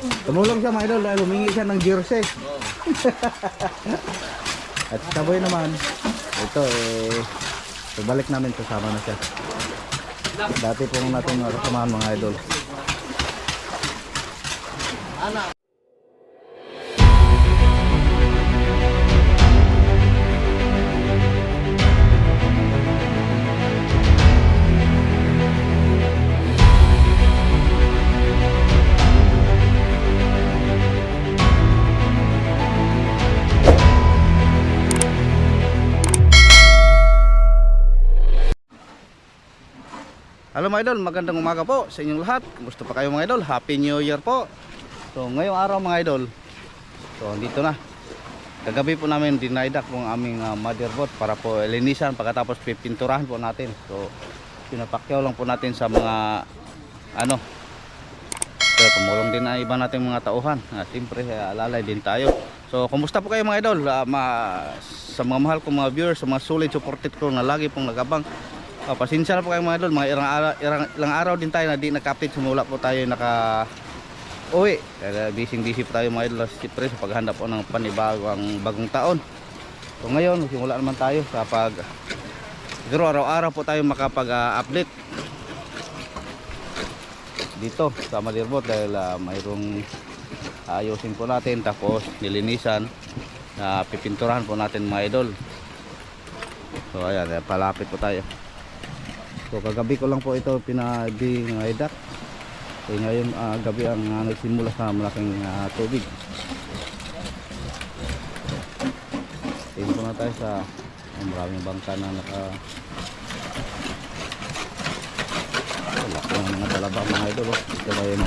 Tumulong siya mga idol dahil humingi siya ng jersey. At saboy naman, ito balik namin, kasama na siya. Dati pong natin kasamahan mga idol. Hello mga idol, magandang umaga po sa inyong lahat. Kumusta pa kayo mga idol? Happy New Year po. So ngayong araw mga idol, so dito na. Kagabi po namin dinaidak po ang aming motherboard para po linisan, pagkatapos pipinturahan po natin. So pinapakyaw lang po natin sa mga pero tumulong din na iba nating mga tauhan. Siyempre alalay din tayo. So kumusta po kayo mga idol? Sa mga mahal kong mga viewers, sa mga solid supported ko na lagi pong nagabang. Pasensya na po kayo mga idol, mga ilang araw din tayo na di naka-update, simula po tayo naka-uwi. Busy po tayo mga idol, siyempre sa paghahanda po ng bagong taon. So ngayon, simula naman tayo kapag siguro araw-araw po tayo makapag-update dito sa motherboard dahil mayroong ayusin po natin, tapos nilinisan, pipinturahan po natin mga idol. So ayan, palapit po tayo. So kagabi ko lang po ito pinaidak. So ngayon gabi ang nagsimula sa malaking tubig. Tingin po na tayo sa maraming bangka na wala ko ng mga talaba mga idol. Ito ba yun?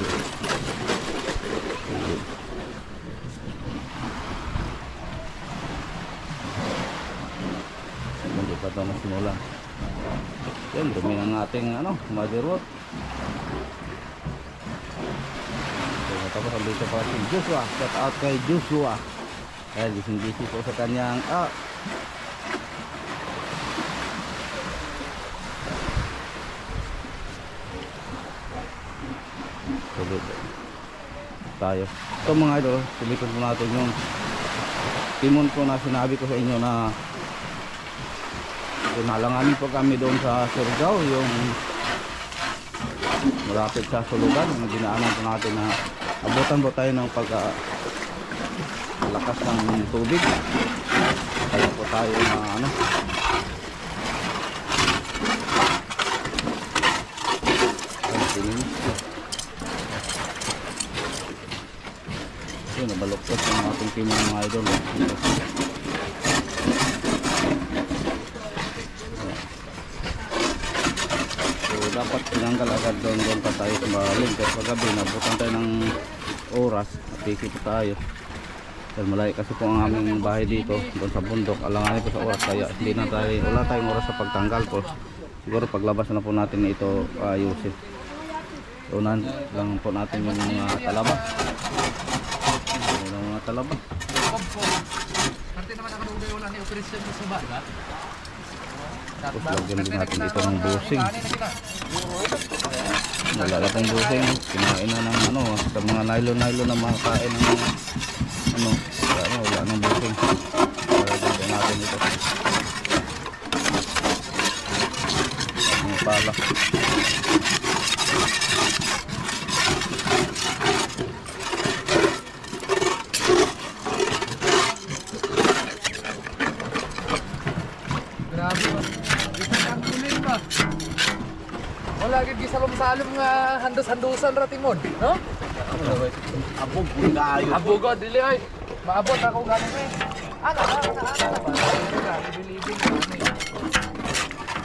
Hindi pa ito nagsimula. Yan, dumi ng ating motherboard. So, tapos dito pa si Joshua. Shout out kay Joshua. Ayan, gising-gising po sa kanyang tulog tayo. Ito mga idol, sulitin po natin yung timon po na sinabi ko sa inyo na nalanganin po kami doon sa Surigao, yung malapit sa Sulugan, yung dinaanan po natin na abutan po tayo ng lakas ng tubig. Kaya po tayo na yun, nabaloktot yung ating timon mga idol. Dapat tinanggal agad doon pa tayo sa maling, pero paggabi nabutan tayo ng oras at piki po tayo dahil malayo kasi po ang aming bahay dito doon sa bundok, alanganin po sa oras, kaya hindi na tayo, wala tayong oras sa pagtanggal po. Siguro paglabas na po natin ito ayusin. Unan lang po natin yung mga talaba, yung mga talaba. Parte naman ako nung wala ni operasyon sa baga. Tapos lagyan din natin dito ng busing. Wala na pong busing. Kinain na ng sa mga nylon na mga kain ng wala nang busing. Lagyan natin dito. Ang pala. Wala gid gisalom-salom nga handos-handusan ra timon, no? Abog kung kaayo. Abog dili ay. Maabot ako ganin eh. Ana. Libi-libi kami.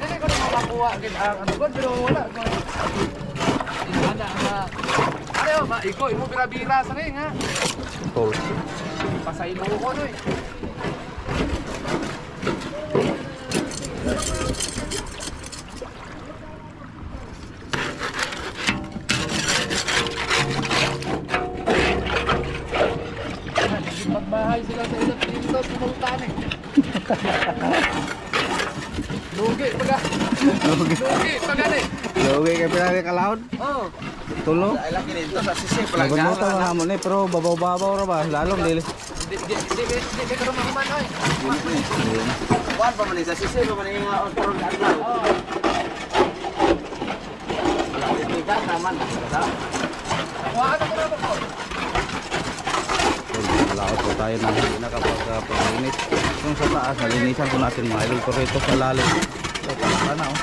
Dili ko na makuha gid ang god pero wala ko. Ana nga. Ayo ba iko imo bira-bira sa ring ha. Tol. Pasaylo ko no eh. Magbahay sila sa ilang pintos kumultan eh. Lugi pagani. Lugi ka pinari kalahon? Oo. tulo. Ay laki dito sa sisi pala. Nagumuta mga hamon eh, pero babaw-babaw ra ba? Lalong dili. Di ka rumakuman oy. Kuan pa man sa sisi pa man yung otro adlaw. Bigas naman. Kuhaan ako na ako. Laot po tayo na hindi nakapag-linis. Kung sa taas, nalinisan po natin mga idol. Pero ito sa lalim. So, talaka na oh.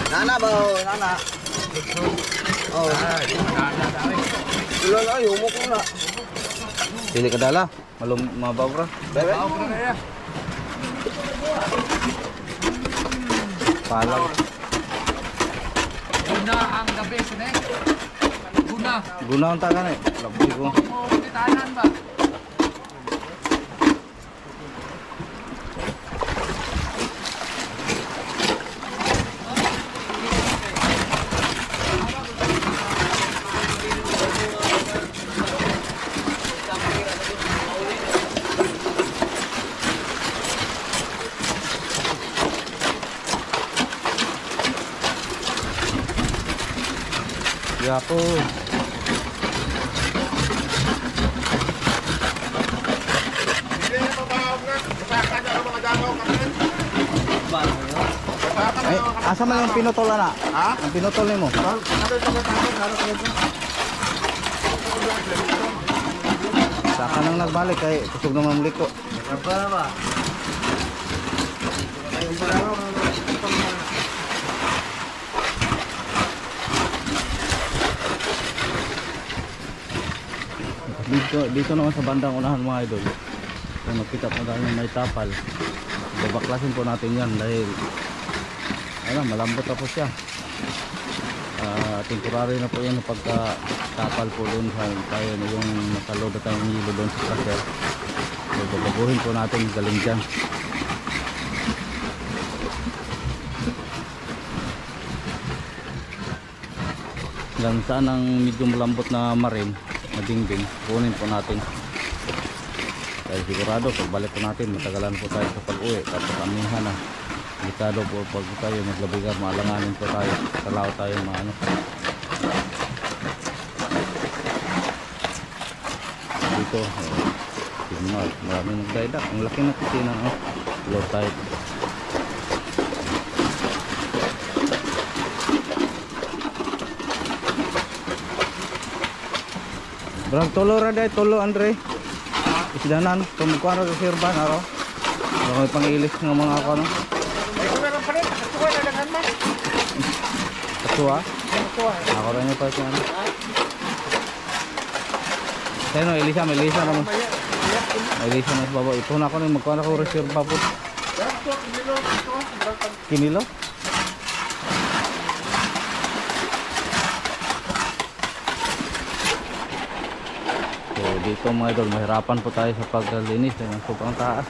Nana ba, nana. Oh, tulo na humok ko na. Dili ka dala. Mabaw ra. Bebe. Ako na kaya. Palag. Guna ang gabi sinek. Guna. Gunaon ta ka na eh. Labi ko. Mo titanan ba? Yapo. Ay, asa man yung pinutol na? Ha? Ang pinutol nimo. Saka nang nagbalik kay kusog na mamliko. Apa na ba? Ay, parang Dito naman sa bandang unahan mga idol. Kung nakita po tayo may tapal, babaklasin po natin yan dahil ano, malambot na po siya. Temporary na po yan pagka tapal po doon sa tayo yung nakaload na tayong hilo doon sa crusher. So babaguhin po natin galing dyan. Hanggang saan ang medyo malambot na marin na dingding, kunin po natin. Dahil sigurado pagbalik po natin matagalan po tayo sa pag-uwi, tapos amihan na delikado po pag tayo maglabigar, maalanganin po tayo, talaw tayo maano. Dito maraming nagdaidak, ang laki na kusina, low tide. Brang tulo ra day, tulo Andre. Isdanan, tumukuan ra sa sirban aro. May pangilis ng mga ako no. Ay ko meron pa rin. Ito na dagan man. Kasua. Ako ra niya pa siya. Sino Elisa, Melisa naman. Elisa na sa baba. Ito na ako na magkuan ako reserva po. Kinilo? Dito mga idol, mahirapan po tayo sa paglinis ng sobrang taas.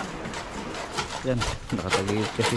Yan, nakatagilid kasi.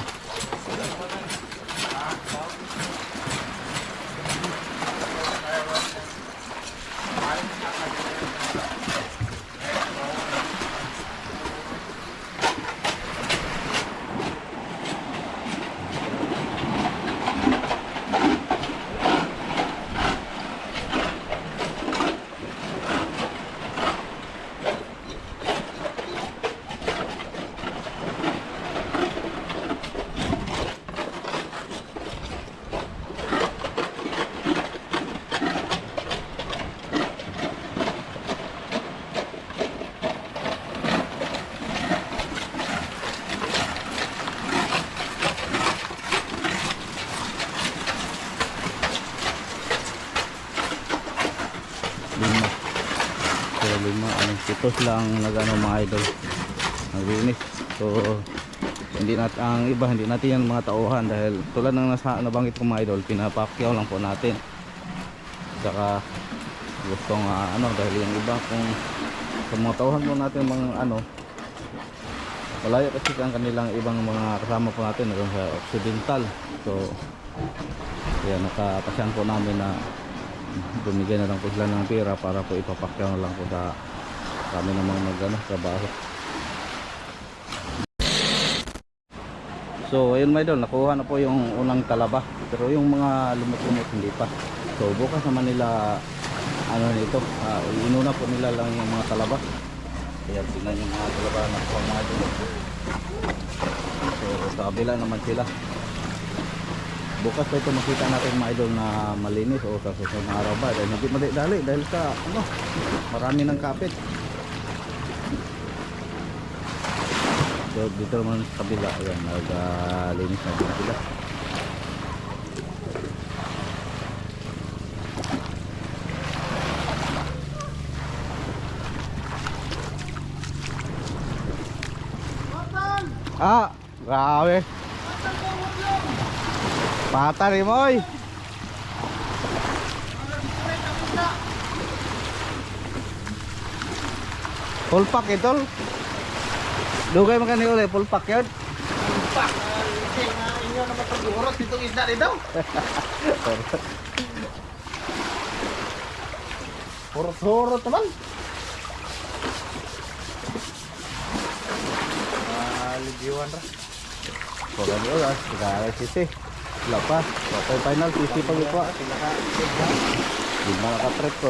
Pitos lang nagano mga idol naglinis. So hindi ang iba hindi natin yan mga tauhan dahil tulad ng nabanggit ko mga idol, pinapakyaw lang po natin. Saka gustong ano dahil yung iba kung sa mga tauhan po natin mga ano malayo kasi ang kanilang ibang mga kasama po natin sa occidental. So yan nakapasyan po namin na Bumigay na lang po sila ng pera para po ipapakyaw na lang po sa kami namang trabaho. So ayun mga idol, nakuha na po yung unang talaba, pero yung mga lumot-lumot hindi pa. So bukas naman nila nito, inuna po nila lang yung mga talaba. Kaya tingnan yung mga talaba na nakuha mga idol. So sa kabila naman sila. Bukas pa ito makita natin mga idol na malinis o sa susunod na araw ba, dahil hindi madali dahil sa marami ng kapit. So dito naman sa kabila, ayan, naglinis na din sila. Grabe. Pata rin mo oy. Full pack ito. Dugay man kani uli, full pack yun. Full pack. Inyo na matagurot ditong isda rin daw. Purot-purot naman. Ligiwan ra. Pagani oy, sigara sisi. Lapa, patay final sisi pag ito. Di ba naka-trip ko?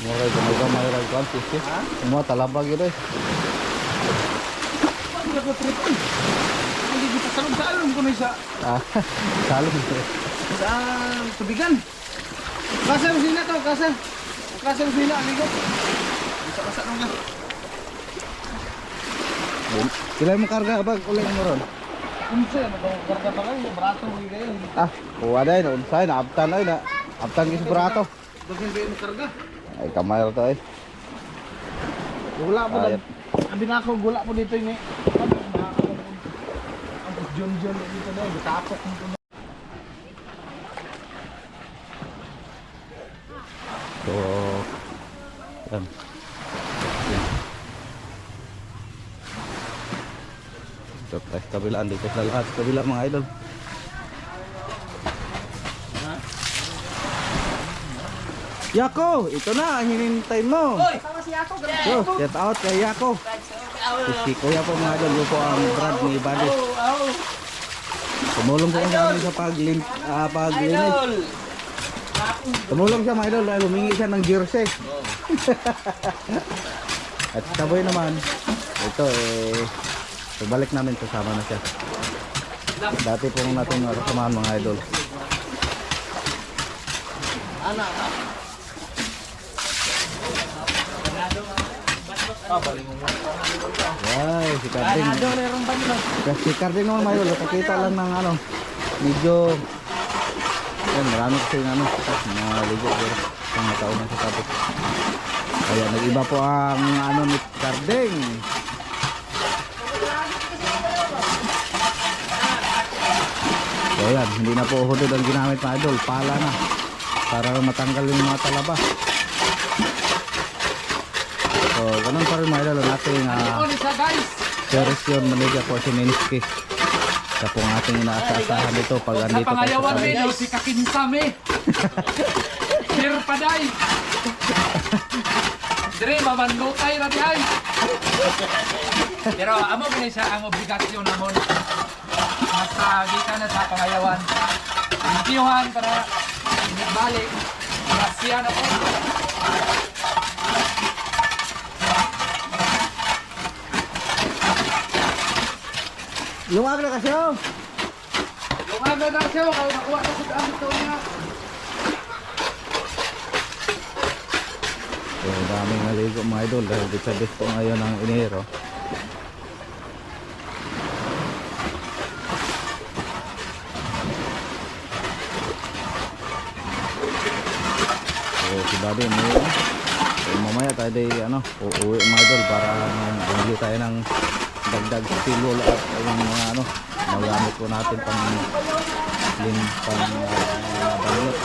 Mulai gamay ra kan sisi. Semua talabag ito eh. Pag nag-trip on. Hindi kita salong-salong ko na isa. Salong. Sa tubigan. Kasa mo sila to, kasa. Kasa mo sila, amigo. Bisa-basa nung lang. Sila mo karga bag ulit mo ron. Unsa na daw karga pa kayo, brato mo kayo. Kuha dahil, unsay na abtan ay na. Abtan kis brato. Daghan kayo mo karga. Ay kamay ra to eh. Gula mo Ayat. lang. Abi na ako gula po dito ni. Ang John dito na, bitapok mo to. So, yan. Ito, kabilaan dito sa lahat. Kabila mga idol. Yako, ito na ang hinintay mo. Sama si Ako, So, shout out kay Yako. Si Kuya po mga idol, yun po ang brand ni Buddy. Tumulong po sa amin sa paglinis. Tumulong siya mga idol dahil humingi siya ng jersey. At sa boy naman, ito pagbalik namin kasama na siya. Dati po natin kasamahan mga idol. Ay, si Carding. Si Carding naman mga idol, nakita lang ng medyo marami kasi naligo pero mga tao na sa tapos. Kaya nag-iba po ang ni Carding. So yan, hindi na po hudod ang ginamit mga idol, pala na para matanggal yung mga talaba. So ganun pa rin mga idol ang ating Sergio Maniga po si Minsky. Sa pong ating inaasahan dito pag andito Sa pangayawan may daw si Kakinsame. Sir Paday. Dire mamandutay ra diay. Pero amo gani siya ang obligasyon namon. Nasa gikan na sa pangayawan. Intiyuhan para balik. Grasya na po. Lumag na kasi oh. Lumag na siya kaya nakuha na sa daan ito niya. So daming naligo mga idol dahil dito po ngayon ng Enero. So si Buddy mo mamaya tayo day uuwi mga idol para bumili tayo ng dagdag silol at yung mga magamit po natin pang balot.